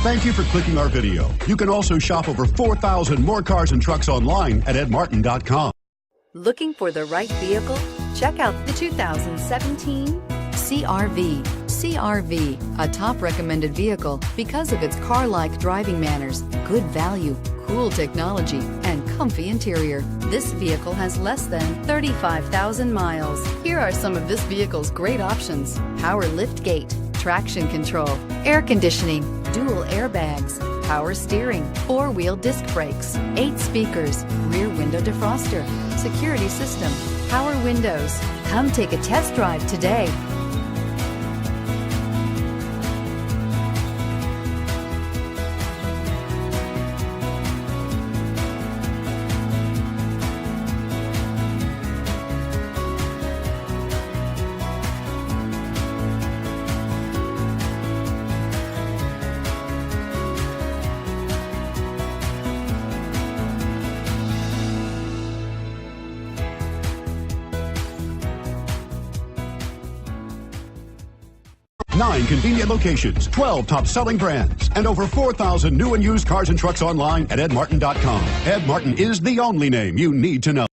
Thank you for clicking our video. You can also shop over 4,000 more cars and trucks online at edmartin.com. Looking for the right vehicle? Check out the 2017 CR-V. CR-V, a top recommended vehicle because of its car-like driving manners, good value, cool technology, and comfy interior. This vehicle has less than 35,000 miles. Here are some of this vehicle's great options: power lift gate, traction control, air conditioning, dual airbags, power steering, 4-wheel disc brakes, 8 speakers, rear window defroster, security system, power windows. Come take a test drive today. Nine convenient locations, 12 top-selling brands, and over 4,000 new and used cars and trucks online at edmartin.com. Ed Martin is the only name you need to know.